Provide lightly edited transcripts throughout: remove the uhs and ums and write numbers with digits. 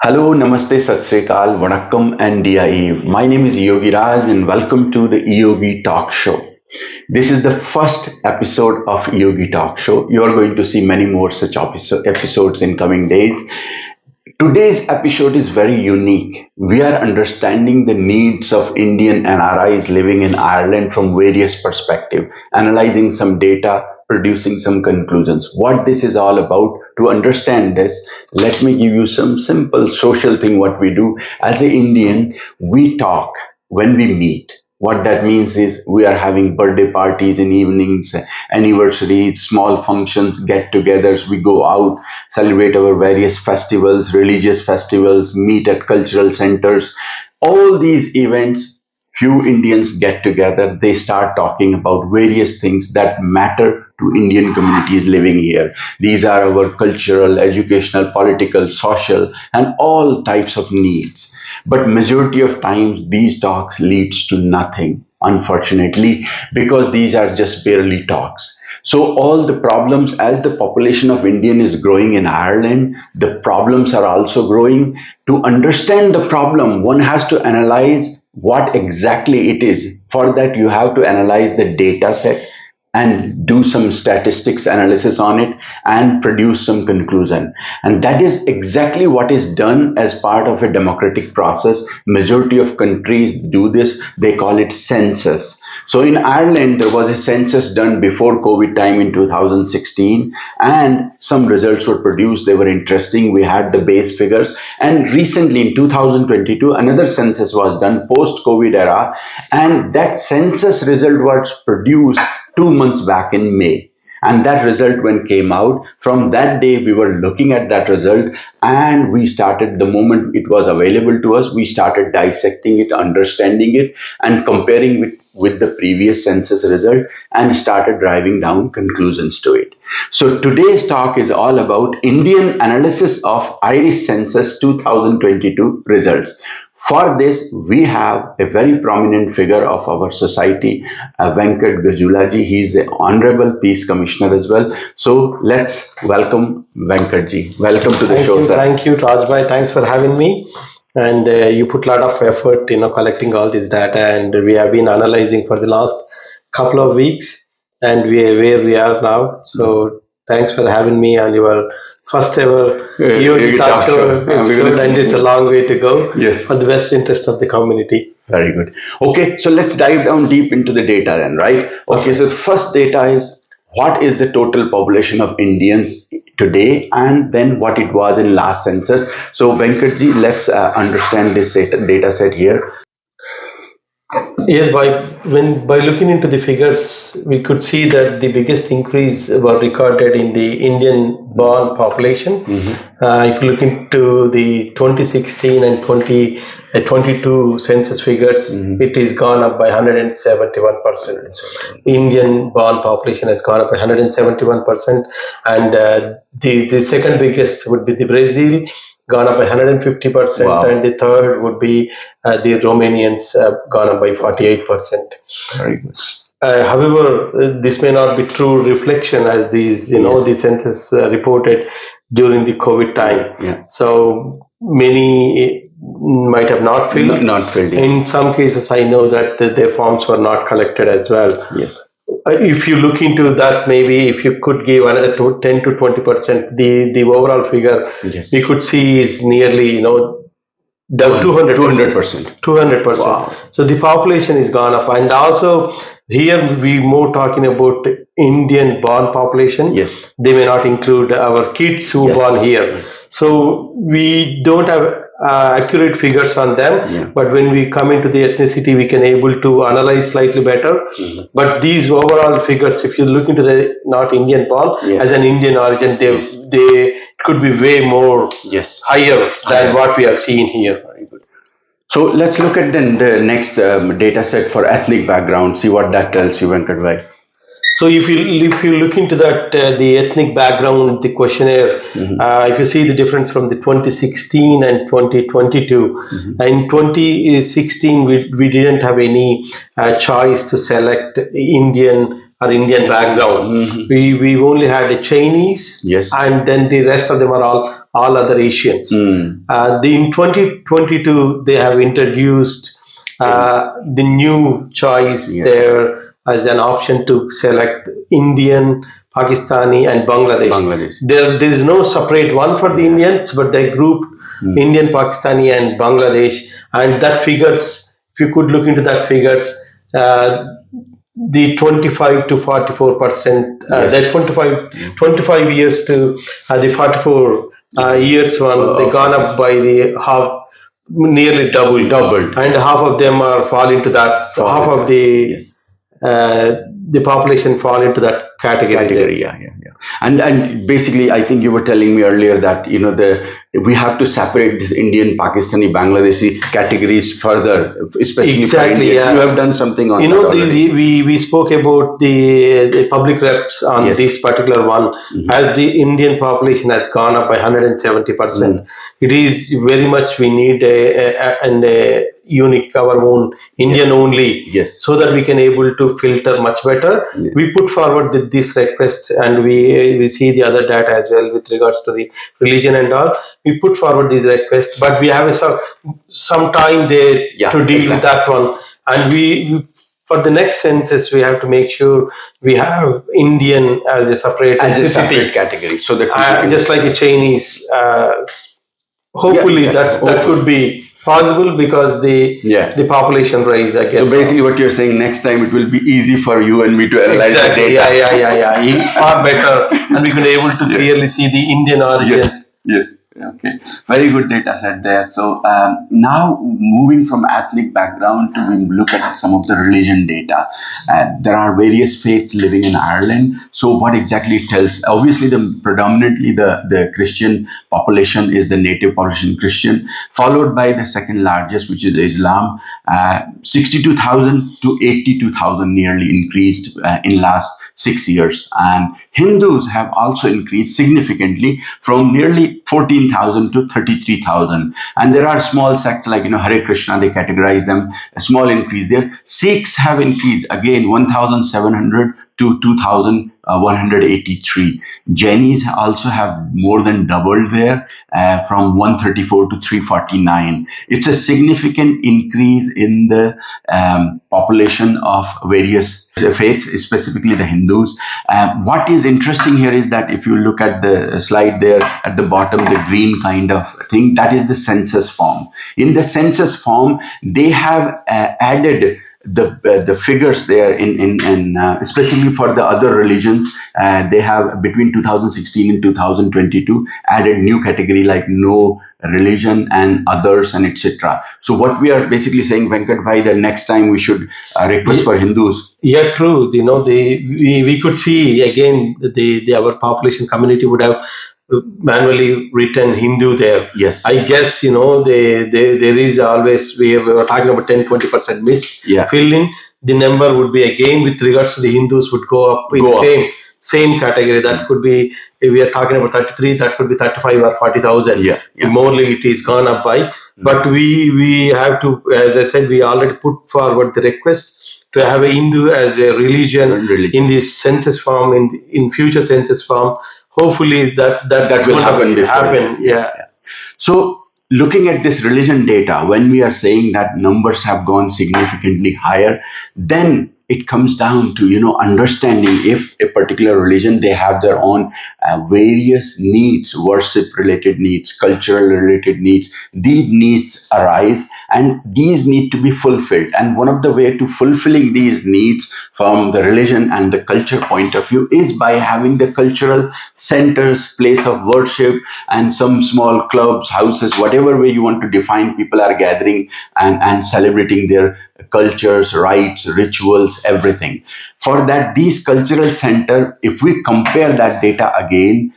Hello, Namaste, Sat Sri Akal, Vanakkam and Dia Eve. My name is Yogi Raj and welcome to the eYogi Talk Show. This is the first episode of Yogi Talk Show. You are going to see many more such episodes in coming days. Today's episode is very unique. We are understanding the needs of Indian NRIs living in Ireland from various perspectives, analyzing some data, producing some conclusions. What this is all about, to understand this, let me give you some simple social thing what we do. As an Indian, we talk when we meet. What that means is we are having birthday parties in evenings, anniversaries, small functions, get-togethers. We go out, celebrate our various festivals, religious festivals, meet at cultural centers. All these events, few Indians get together, they start talking about various things that matter to Indian communities living here. These are our cultural, educational, political, social, and all types of needs. But majority of times these talks leads to nothing, unfortunately, because these are just barely talks. So all the problems, as the population of Indian is growing in Ireland, the problems are also growing. To understand the problem, one has to analyze what exactly it is. For that, you have to analyze the data set and do some statistics analysis on it and produce some conclusion. And that is exactly what is done as part of a democratic process. Majority of countries do this. They call it census. So in Ireland, there was a census done before COVID time in 2016, and some results were produced. They were interesting. We had the base figures. And recently in 2022, another census was done post COVID era, and that census result was produced 2 months back in May. And that result, when came out, from that day we were looking at that result, and we started, the moment it was available to us, we started dissecting it, understanding it, and comparing with the previous census result, and started driving down conclusions to it. So today's talk is all about Indian analysis of Irish Census 2022 results. For this, we have a very prominent figure of our society, Venkat Gajula ji. He is the Honorable Peace Commissioner as well. So let's welcome Venkat ji. Welcome to the show, sir. Thank you, Rajbhai. Thanks for having me. And you put a lot of effort, collecting all this data, and we have been analyzing for the last couple of weeks, and where we are now. So thanks for having me on your first ever EOG talk show episode, and it's a long way to go. Yes. For the best interest of the community. Very good. Okay, so let's dive down deep into the data then, right? Okay, so the first data is what is the total population of Indians today, and then what it was in last census. So Venkatji, let's understand this data set here. Yes, by looking into the figures, we could see that the biggest increase were recorded in the Indian born population. If you look into the 2016 and 2022 census figures, it is gone up by 171%. Indian born population has gone up by 171%, and the second biggest would be the Brazil, gone up by 150%, Wow. and the third would be the Romanians, gone up by 48%. Very good. However, this may not be true reflection as these, Yes. the census reported during the COVID time. Yeah. So many might have not filled. Not filled. Yeah. In some cases, I know that their forms were not collected as well. Yes. If you look into that, maybe if you could give another 10 to 20%, the overall figure, Yes. we could see is nearly, the 200%. 200%. Wow. So the population is gone up, and also here we more talking about Indian born population. Yes. They may not include our kids who Yes. born here. Yes. So we don't have accurate figures on them. Yeah. But when we come into the ethnicity, we can able to analyze slightly better. But these overall figures, if you look into the not Indian born, Yes. as an Indian origin, Yes. they could be way more Yes. higher than Higher. what we are seeing here. Very good. So let's look at then the next data set for ethnic background. See what that tells you, Venkat. So if you look into that, the ethnic background, the questionnaire, if you see the difference from the 2016 and 2022, in 2016 we didn't have any choice to select Indian or Indian background. We only had a Chinese, Yes. and then the rest of them are all all other Asians. In 2022, they have introduced the new choice Yes. there as an option to select Indian, Pakistani, and Bangladesh. Bangladesh. There is no separate one for the Indians, but they grouped Indian, Pakistani, and Bangladesh, and that figures. If you could look into that figures, uh, the 25 to 44%, Yes. that 25 years to the 44 years one, they gone up by the half, nearly doubled, and half of them are fall into that. So half of the population fall into that category. Yeah, yeah, yeah. And basically, I think you were telling me earlier that the we have to separate this Indian, Pakistani, Bangladeshi categories further, especially for Exactly, India. yeah. You have done something on You that know, already. we spoke about the public reps on Yes. this particular one. As the Indian population has gone up by 170%, it is very much we need a unique our own Indian only, Yes. so that we can able to filter much better. Yes. We put forward this request, and we see the other data as well with regards to the religion and all. We put forward these requests, but we have some time there to deal with that one, and for the next census we have to make sure we have Indian as a separate ethnicity, category, so that just like a Chinese. Hopefully that could be possible because the population rise, I guess. So basically, what you're saying, next time it will be easy for you and me to analyze Exactly. the data. Far better, and we can able to clearly see the Indian origin. Yes, yes. Okay, very good data set there. So now moving from ethnic background to we look at some of the religion data. There are various faiths living in Ireland. So what exactly it tells? Obviously, predominantly the Christian population is the native population Christian, followed by the second largest, which is Islam. 62,000 to 82,000 nearly increased in last 6 years, and Hindus have also increased significantly from nearly 14,000 to 33,000. And there are small sects like Hare Krishna, they categorize them, a small increase there. Sikhs have increased again 1,700 to 2,183. Jainis also have more than doubled there, from 134 to 349. It's a significant increase in the population of various faiths, specifically the Hindus. What is interesting here is that if you look at the slide there at the bottom, the green kind of thing, that is the census form. In the census form, they have added the figures there in especially for the other religions. They have between 2016 and 2022 added new category like no religion and others and etc. So what we are basically saying, Venkat bhai, the next time we should request for Hindus. Yeah, true. We could see again the our population community would have manually written Hindu there. Yes. I guess there is always we were talking about 10-20% miss fill in. The number would be again with regards to the Hindus would go up in same category. That could be, if we are talking about 33, that could be 35 or 40,000. Morely it is gone up by. But we have to, as I said, we already put forward the request to have a Hindu as a religion in this census form, in future census form. Hopefully that will happen. Yeah. So looking at this religion data, when we are saying that numbers have gone significantly higher, then it comes down to understanding if a particular religion, they have their own various needs, worship related needs, cultural related needs. These needs arise and these need to be fulfilled, and one of the way to fulfilling these needs from the religion and the culture point of view is by having the cultural centers, place of worship, and some small clubs, houses, whatever way you want to define, people are gathering and celebrating their cultures, rites, rituals, everything. For that, these cultural center, if we compare that data again,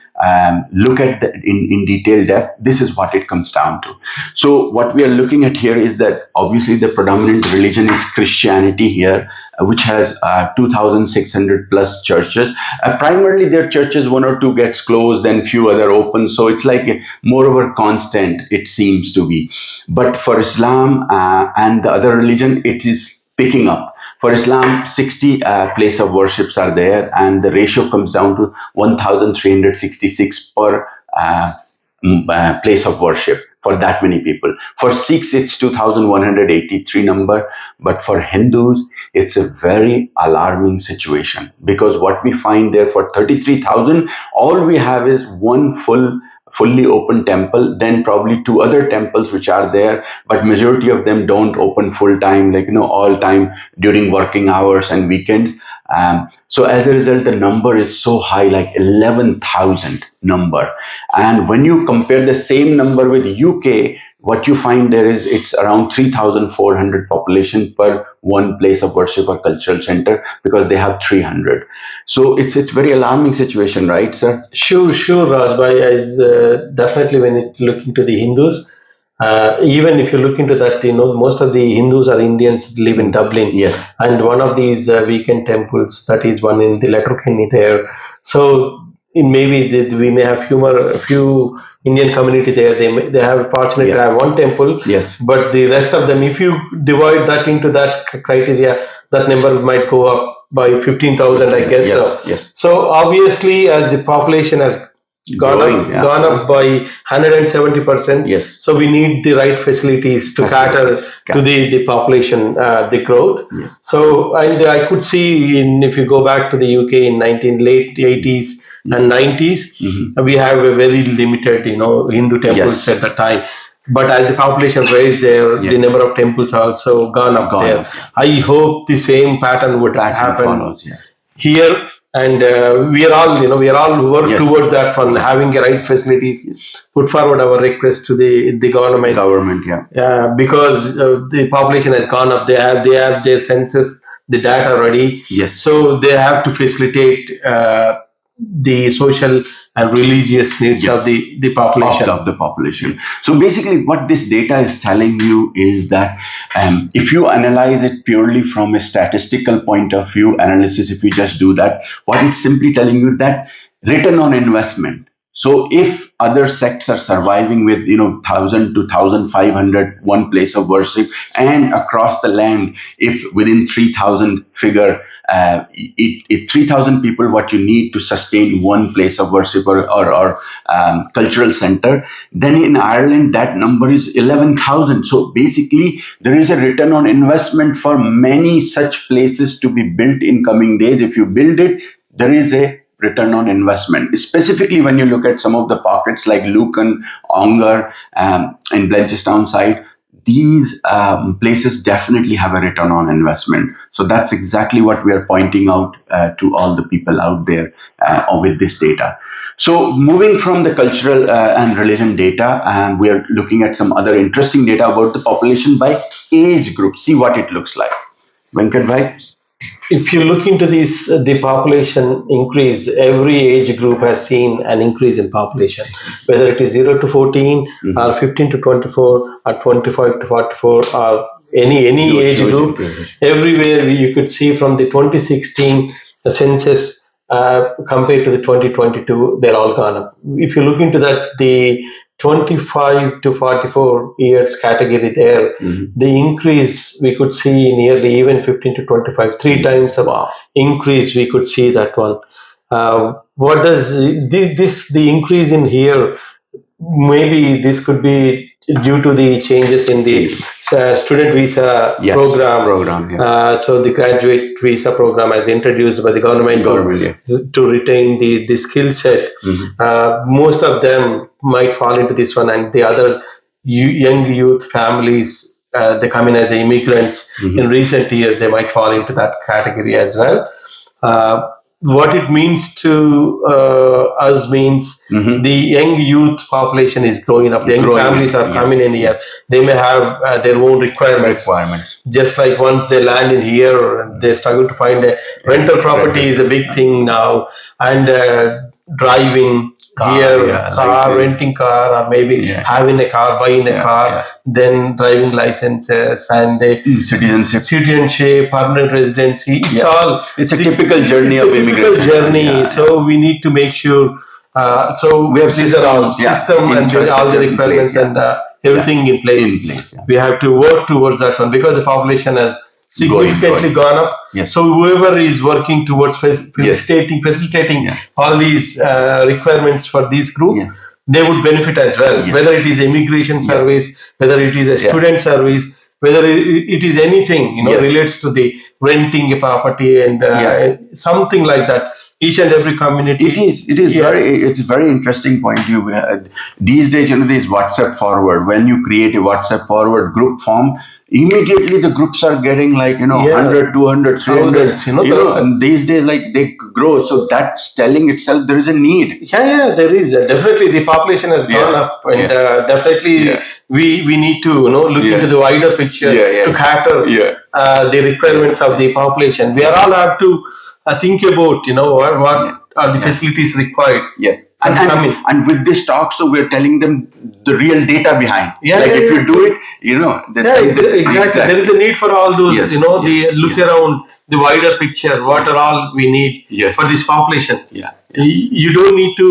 look at in detail depth, this is what it comes down to. So what we are looking at here is that obviously the predominant religion is Christianity here, which has 2,600 plus churches. Primarily their churches, one or two gets closed, then few other open. So it's like more of a constant, it seems to be. But for Islam and the other religion, it is picking up. For Islam, 60 place of worships are there, and the ratio comes down to 1,366 per place of worship for that many people. For Sikhs, it's 2,183 number, but for Hindus, it's a very alarming situation because what we find there for 33,000, all we have is one fully open temple, then probably two other temples which are there, but majority of them don't open full time, like all time during working hours and weekends. So as a result, the number is so high, like 11,000 number. And when you compare the same number with UK, what you find there is it's around 3,400 population per one place of worship or cultural center because they have 300. So it's very alarming situation, right, sir? Sure, Rajbhai. As definitely when it look into the Hindus, even if you look into that, most of the Hindus are Indians live in Dublin. Yes. And one of these weekend temples, that is one in the Letterkenny there. So in maybe we may have few Indian community there. They have opportunity to have one temple. Yes. But the rest of them, if you divide that into that criteria, that number might go up by 15,000, I guess. Yes. So obviously, as the population has gone up by 170%. Yes. So we need the right facilities to cater to the population, the growth. Yes. So and I could see if you go back to the UK in late 80s and 90s, we have a very limited, Hindu temples at the time. But as the population raised there, the number of temples also gone up there. I hope the same pattern would happen here, and we are all work towards that one, having the right facilities. Put forward our request to the government. Because the population has gone up. They have their census, the data ready. Yes. So they have to facilitate the social and religious needs of the population. So basically what this data is telling you is that if you analyze it purely from a statistical point of view analysis, if you just do that, what it's simply telling you that return on investment. So if other sects are surviving with 1,000 to 1,500 one place of worship, and across the land, if within 3,000 figure, 3,000 people what you need to sustain one place of worship or cultural center, then in Ireland that number is 11,000. So basically there is a return on investment for many such places to be built in coming days. If you build it, there is a return on investment. Specifically when you look at some of the pockets like Lucan, Ongar, and Blanchardstown side, these places definitely have a return on investment. So that's exactly what we are pointing out to all the people out there with this data. So moving from the cultural and religion data, we are looking at some other interesting data about the population by age group. See what it looks like. Venkat bhai? If you look into this, the population increase, every age group has seen an increase in population, whether it is 0 to 14 or 15 to 24 or 25 to 44 or any age group. Everywhere you could see from the 2016 the census compared to the 2022, they're all gone up. If you look into that, the 25 to 44 years category there, the increase we could see nearly even 15 to 25, three times of increase we could see that one. What does the increase in here? Maybe this could be due to the changes in the student visa program. So the graduate visa program as introduced by the government to retain the skill set. Most of them might fall into this one, and the other young youth families, they come in as immigrants in recent years, they might fall into that category as well. What it means to us means the young youth population is growing up. The young families are coming in here. They may have their own requirements. Just like once they land in here, they struggle to find a rental property is a big thing now, and driving renting car, or maybe having a car, buying a car, then driving licenses and citizenship, permanent residency. It's a typical journey of immigration. So we need to make sure. So we have system and all the requirements and everything in place. We have to work towards that one because the population has significantly gone up. So whoever is working towards facilitating all these requirements for this group, they would benefit as well. Yes. Whether it is immigration Yeah. service, whether it is a Yeah. student service, whether it is anything Yes. relates to the renting a property and Yeah. something like that. Each and every community. It is Yeah. it's a very interesting point you these days, this WhatsApp forward, when you create a WhatsApp forward group form, immediately the groups are getting like, Yeah. 100, 200, 300, Thousands, thousands. and these days like they grow, so that's telling itself there is a need. Yeah, there is definitely the population has gone Yeah. up, and Yeah. definitely Yeah. we need to look Yeah. into the wider picture Yeah, yeah. to cater Yeah. the requirements of the population. We are all have to think about what are the Yeah. facilities required. Yes, And coming. and with this talk, so we're telling them the real data behind. Yeah, like yeah, if yeah. you do it, Exactly. There is a need for all those, Yes, the yeah, look yeah. around the wider picture. What are all we need Yes. for this population? Yeah. You don't need to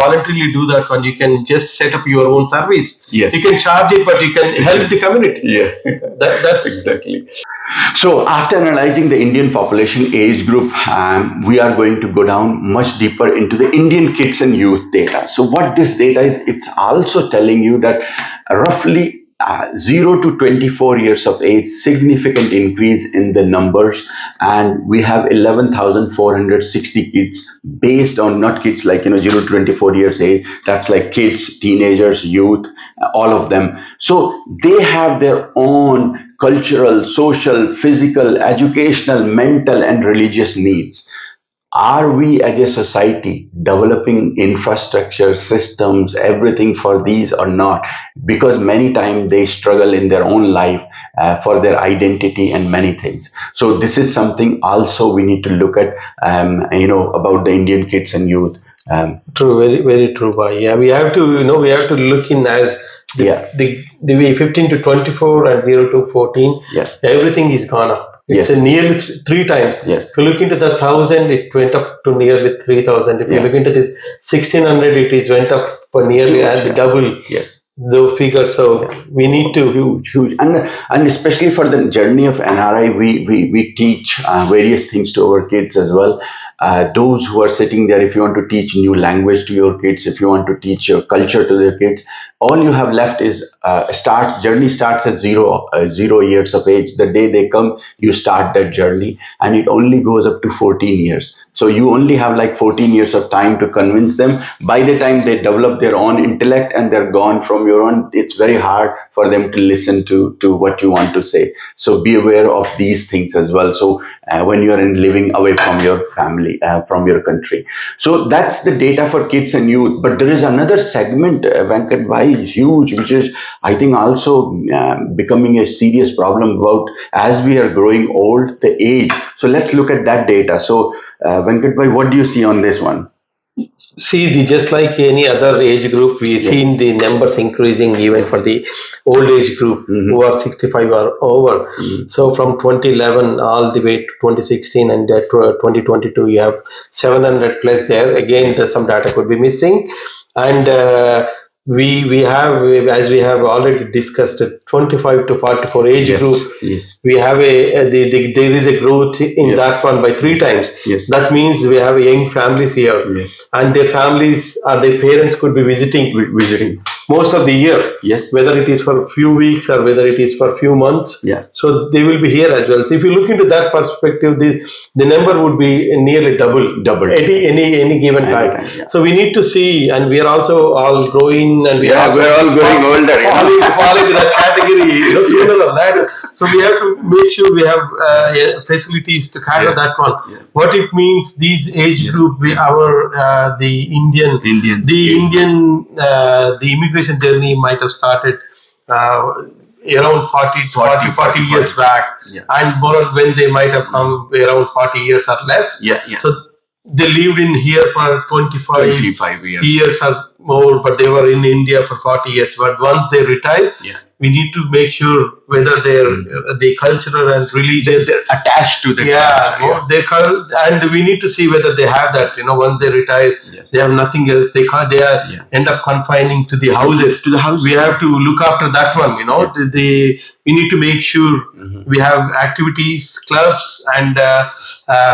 voluntarily do that one. You can just set up your own service. Yes. You can charge it, but you can help the community. Yeah. That's Exactly. So, after analyzing the Indian population age group, we are going to go down much deeper into the Indian kids and youth data. So, what this data is, it's also telling you that roughly 0 to 24 years of age, significant increase in the numbers, and we have 11,460 kids based on, not kids like 0 to 24 years age, that's like kids, teenagers, youth, all of them. So they have their own cultural, social, physical, educational, mental, and religious needs. Are we as a society developing infrastructure, systems, everything for these or not? Because many times they struggle in their own life for their identity and many things. So this is something also we need to look at, about the Indian kids and youth. true, very very true. Bhai. Yeah, we have to we have to look in as Yeah. the way 15 to 24 and 0 to 14. Yeah. Everything is gone up. It's Yes. nearly three times. Yes. If you look into the 1,000, it went up to nearly 3,000. If you Yeah. look into this 1,600, it is went up for nearly Huge, at the yeah. double Yes. the figure. So we need to. Huge, and especially for the journey of NRI, we teach various things to our kids as well. Those who are sitting there, if you want to teach new language to your kids, if you want to teach your culture to their kids, all you have left is journey starts at 0 years of age. The day they come, you start that journey, and it only goes up to 14 years. So you only have like 14 years of time to convince them. By the time they develop their own intellect and they're gone from your own, it's very hard for them to listen to what you want to say. So be aware of these things as well. So when you are living away from your family, from your country. So that's the data for kids and youth. But there is another segment, Venkat Bhai, is huge, which is, I think, also becoming a serious problem about as we are growing old, the age. So let's look at that data. So Venkat Bhai, what do you see on this one? See, just like any other age group, we seen the numbers increasing even for the old age group who are 65 or over. So from 2011 all the way to 2016 and 2022, you have 700 plus there. Again, some data could be missing, and we have, as we have already discussed, 25 to 44 age Yes. group. Yes. We have there is a growth in that one by three times. Yes. That means we have young families here, Yes. and their families or their parents could be visiting most of the year. Yes. Whether it is for a few weeks or whether it is for a few months. Yeah. So they will be here as well. So if you look into that perspective, the number would be nearly double. Any given time. Yeah. So we need to see, and we are also all growing, and we're all growing older. Falling to that category, sooner or later. So we have to make sure we have facilities to cater that one. Yeah. What it means, these age group, the Indians. the immigration journey might have started around 40 years back, and more when they might have come around 40 years or less. Yeah. So they lived in here for 25 years or more, but they were in India for 40 years. But once they retire, we need to make sure whether the cultural and religious they're attached to the culture. And we need to see whether they have that. Once they retire, they have nothing else. They end up confining to the houses. We have to look after that one. We need to make sure we have activities, clubs, and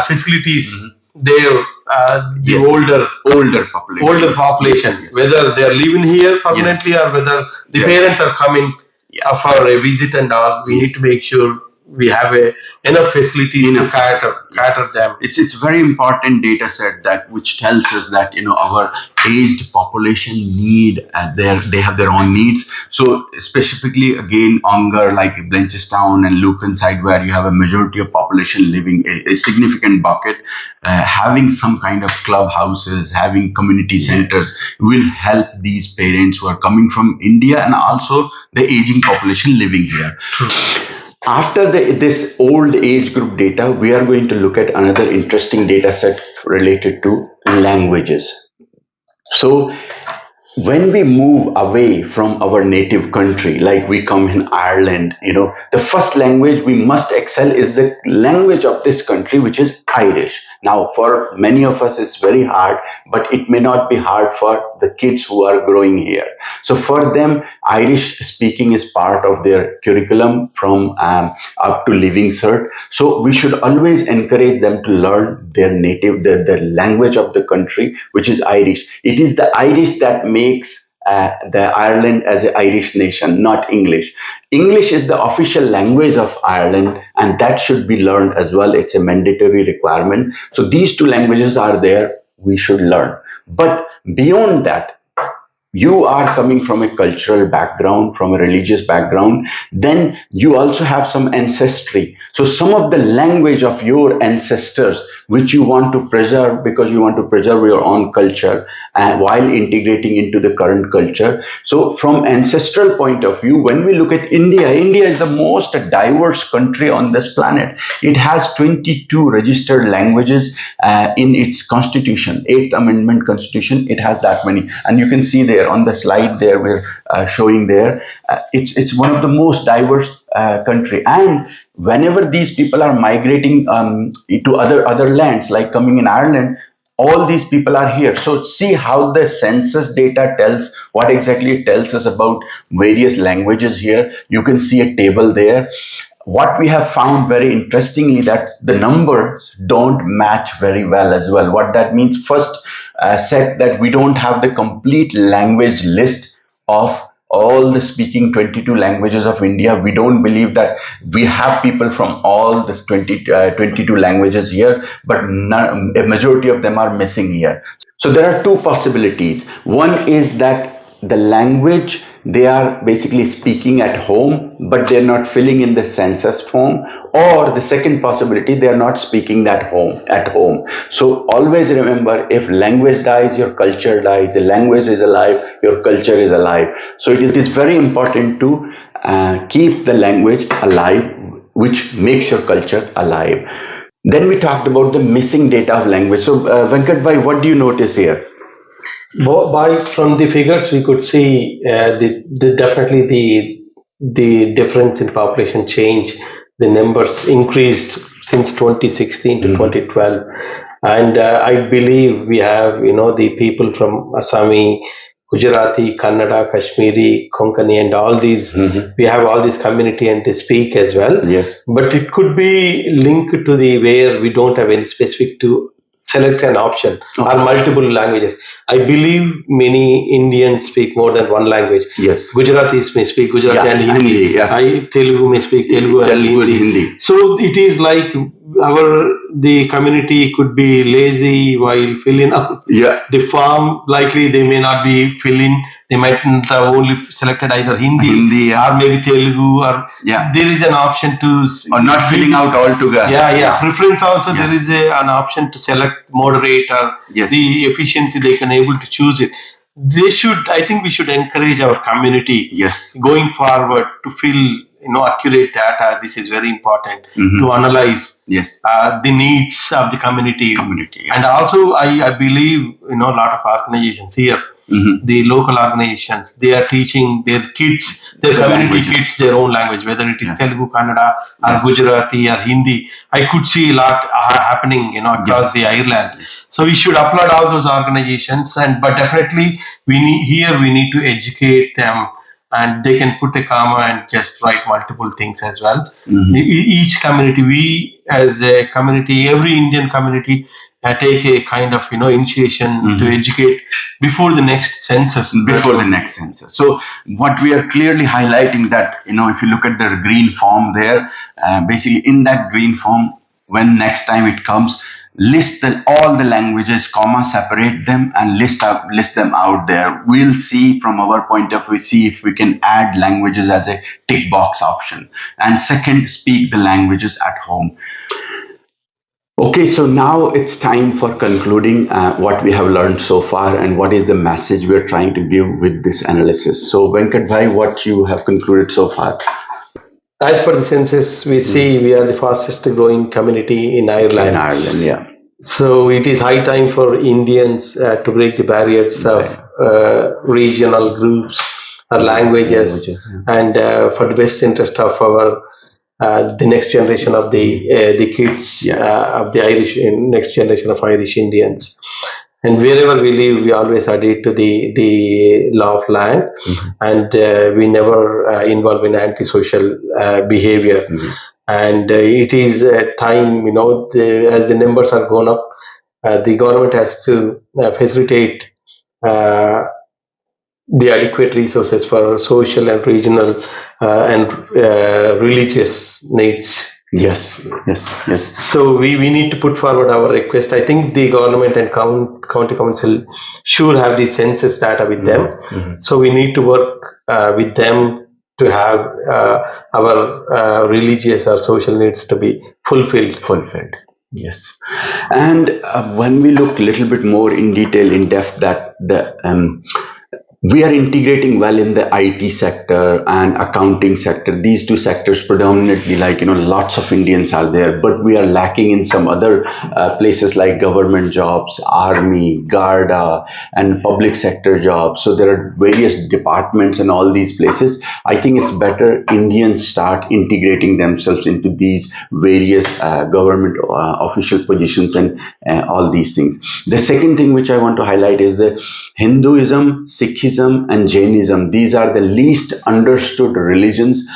facilities their the Yes. Older population, Yes. whether they are living here permanently or whether the Yeah. parents are coming for a visit and all. We need to make sure we have enough facilities to cater them. It's very important data set that which tells us that our aged population need they have their own needs. So specifically again Ongar, like Blenchstown and Lucan side, where you have a majority of population living a significant bucket, having some kind of clubhouses, having community centers will help these parents who are coming from India and also the aging population living here. After this old age group data, we are going to look at another interesting data set related to languages. So when we move away from our native country, like we come in Ireland, the first language we must excel is the language of this country, which is Irish. Now, for many of us, it's very hard, but it may not be hard for the kids who are growing here. So for them, Irish speaking is part of their curriculum from up to Living Cert. So we should always encourage them to learn their native, the language of the country, which is Irish. It is the Irish that makes the Ireland as an Irish nation, not English. English is the official language of Ireland, and that should be learned as well. It's a mandatory requirement. So these two languages are there. We should learn. But beyond that, you are coming from a cultural background, from a religious background, then you also have some ancestry. So some of the language of your ancestors, which you want to preserve because you want to preserve your own culture and while integrating into the current culture. So from ancestral point of view, when we look at India, India is the most diverse country on this planet. It has 22 registered languages in its constitution, 8th Amendment constitution. It has that many, and you can see there on the slide there we're showing there. It's one of the most diverse country, and whenever these people are migrating to other lands, like coming in Ireland, all these people are here. So see how the census data tells what exactly it tells us about various languages here. You can see a table there. What we have found very interestingly, that the numbers don't match very well as well. What that means, first set, that we don't have the complete language list of all the speaking 22 languages of India. We don't believe that we have people from all this 22 languages here, but a majority of them are missing here. So there are two possibilities. One is that the language they are basically speaking at home, but they're not filling in the census form. Or the second possibility, they are not speaking that home at home. So always remember, if language dies, your culture dies. The language is alive, your culture is alive. So it is very important to keep the language alive, which makes your culture alive. Then we talked about the missing data of language. So, Venkat bhai, what do you notice here? By from the figures, we could see definitely the difference in population change. The numbers increased since 2016 to 2012, and I believe we have the people from Assami, Gujarati, Kannada, Kashmiri, Konkani, and all these. We have all these community and they speak as well. Yes. But it could be linked to the where we don't have any specific to select an option or multiple languages. I believe many Indians speak more than one language. Yes. Gujaratis may speak Gujarati and Hindi. Telugu may speak Telugu and Hindi. So it is like the community could be lazy while filling up the form. Likely they may not be filling. They might not have only selected either Hindi or maybe Telugu, or there is an option to Or not filling out altogether. Preference also, there is an option to select moderate or the efficiency they can able to choose it. They should, I think we should encourage our community going forward to fill accurate data. This is very important to analyze the needs of the community. And also I believe a lot of organizations here, the local organizations, they are teaching their kids, their community kids, their own language, whether it is Telugu, Kannada, or Gujarati or Hindi. I could see a lot happening across the Ireland. So we should applaud all those organizations, and but definitely we need to educate them, and they can put a comma and just write multiple things as well. Each community, we as a community, every Indian community take a kind of initiation to educate before the next census. So what we are clearly highlighting that, if you look at the green form there, basically in that green form, when next time it comes, list all the languages, comma, separate them and list them out there. We'll see from our point of view, see if we can add languages as a tick box option. And second, speak the languages at home. Okay, so now it's time for concluding what we have learned so far and what is the message we're trying to give with this analysis. So, Venkat bhai, what you have concluded so far? As per the census, we see we are the fastest growing community in Ireland. Yeah. So it is high time for Indians to break the barriers of regional groups or languages, and for the best interest of our the next generation of the kids of the Irish next generation of Irish Indians. And wherever we live, we always adhere to the law of land, and we never involve in antisocial behavior. And it is time, as the numbers are gone up, the government has to facilitate the adequate resources for social and regional and religious needs. Yes. So we need to put forward our request. I think the government and county council should have the census data with them. So we need to work with them to have our religious or social needs to be fulfilled. Yes. And when we look a little bit more in detail, in depth, that we are integrating well in the IT sector and accounting sector. These two sectors predominantly, lots of Indians are there, but we are lacking in some other places like government jobs, army, Garda, and public sector jobs. So there are various departments in all these places. I think it's better Indians start integrating themselves into these various government official positions and all these things. The second thing which I want to highlight is the Hinduism, Sikhism, and Jainism. These are the least understood religions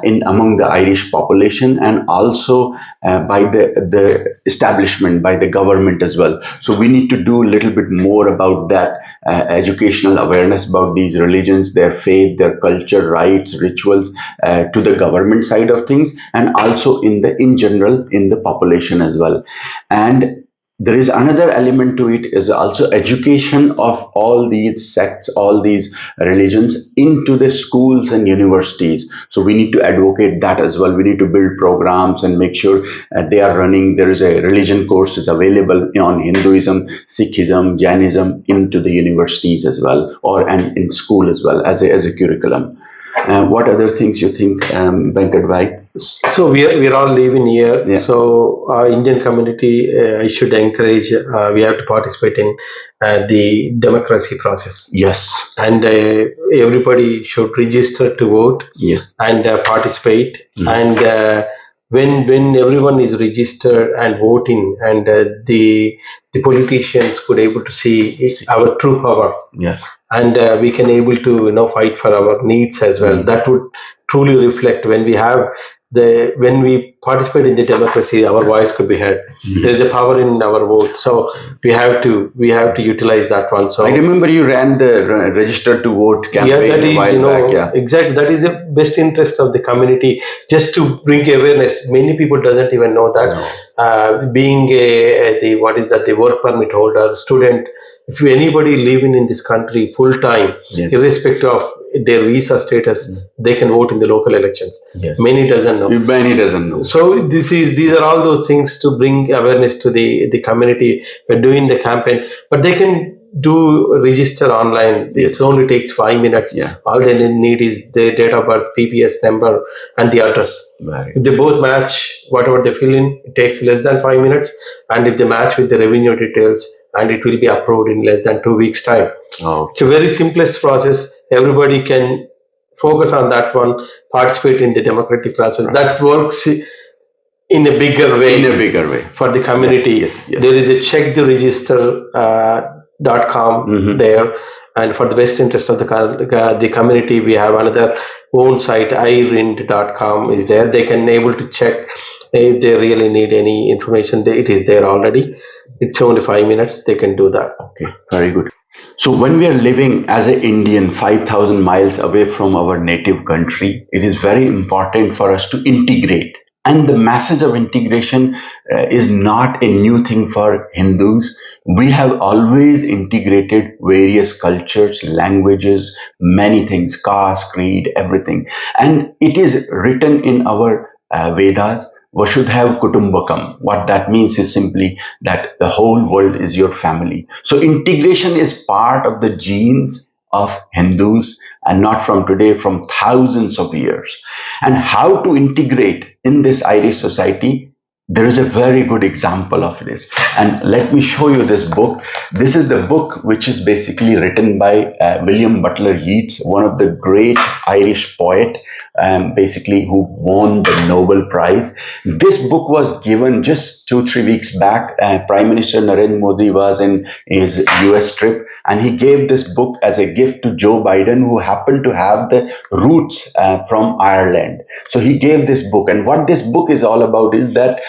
in among the Irish population, and also by the establishment, by the government as well. So we need to do a little bit more about that educational awareness about these religions, their faith, their culture, rites, rituals, to the government side of things, and also in general in the population as well. And there is another element to it, is also education of all these sects, all these religions into the schools and universities. So we need to advocate that as well. We need to build programs and make sure they are running. There is a religion course is available on Hinduism, Sikhism, Jainism into the universities as well, and in school as well as a curriculum. What other things you think, Venkat bhai? So we are all living here. Yeah. So Indian community, I should encourage. We have to participate in the democracy process. Yes. And everybody should register to vote. Yes. And participate. And when everyone is registered and voting, and the politicians could able to see our true power. Yes. And we can able to fight for our needs as well. That would truly reflect when we participate in the democracy, our voice could be heard. There is a power in our vote, so we have to utilize that one. So I remember you ran the register to vote campaign that is, a while back. Yeah, exactly. That is the best interest of the community, just to bring awareness. Many people doesn't even know that. No. Being the work permit holder, student, if anybody living in this country full time, yes, irrespective of their visa status, they can vote in the local elections. Yes. Many doesn't know. So these are all those things to bring awareness to the community. We're doing the campaign, but they can do register online. It only takes 5 minutes. Yeah. All they need is the date of birth, PPS number, and the address. Right. If they both match whatever they fill in, it takes less than 5 minutes. And if they match with the revenue details, and it will be approved in less than 2 weeks' time. Oh. It's a very simplest process. Everybody can focus on that one, participate in the democratic process. Right. That works in a bigger way. For the community. Yes. There is a check the register .com there, and for the best interest of the community, we have another own site, herein.com is there. They can able to check If they really need any information, it is there already. It's only 5 minutes. They can do that. Okay, very good. So when we are living as an Indian 5,000 miles away from our native country, it is very important for us to integrate. And the message of integration is not a new thing for Hindus. We have always integrated various cultures, languages, many things, caste, creed, everything. And it is written in our Vedas, Vasudhaiv Kutumbakam. What that means is simply that the whole world is your family. So integration is part of the genes of Hindus, and not from today, from thousands of years. And how to integrate in this Irish society, there is a very good example of this. And let me show you this book. This is the book which is basically written by William Butler Yeats, one of the great Irish poet, basically who won the Nobel Prize. This book was given just 2 3 weeks back. Prime Minister Narendra Modi was in his US trip, and he gave this book as a gift to Joe Biden, who happened to have the roots from Ireland. So he gave this book, and what this book is all about is that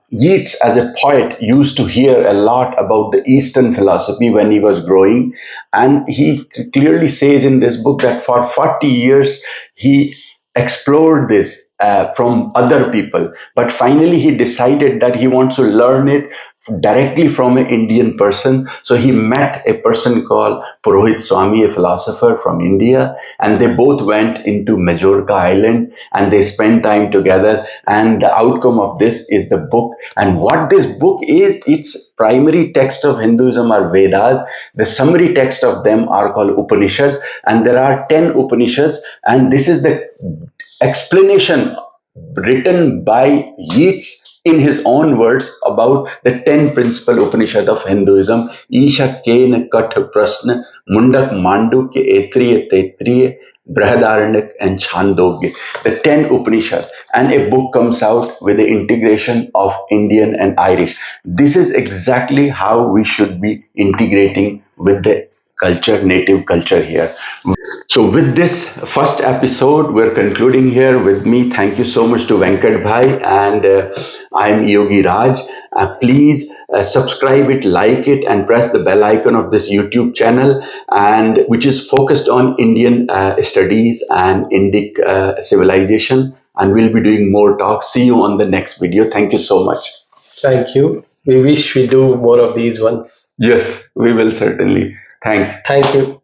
Yeats, as a poet, used to hear a lot about the Eastern philosophy when he was growing, and he clearly says in this book that for 40 years he explored this from other people, but finally he decided that he wants to learn it directly from an Indian person. So he met a person called Purohit Swami, a philosopher from India, and they both went into Majorca Island and they spent time together. And the outcome of this is the book. And what this book is, its primary text of Hinduism are Vedas. The summary text of them are called Upanishad, and there are 10 Upanishads, and this is the explanation written by Yeats in his own words about the 10 principal Upanishad of Hinduism. Isha Ken Kath Prasna Mundak Mandukya Etriya Tetriya Brahadaranyaka and Chandogya, the 10 Upanishads, and a book comes out with the integration of Indian and Irish. This is exactly how we should be integrating with the culture, native culture here. So with this first episode, we're concluding here. With me, thank you so much to Venkat Bhai, and I'm Yogi Raj. Please subscribe it, like it, and press the bell icon of this YouTube channel, and which is focused on Indian studies and Indic civilization. And we'll be doing more talks. See you on the next video. Thank you so much. Thank you. We wish we do more of these ones. Yes, we will certainly. Thanks. Thank you.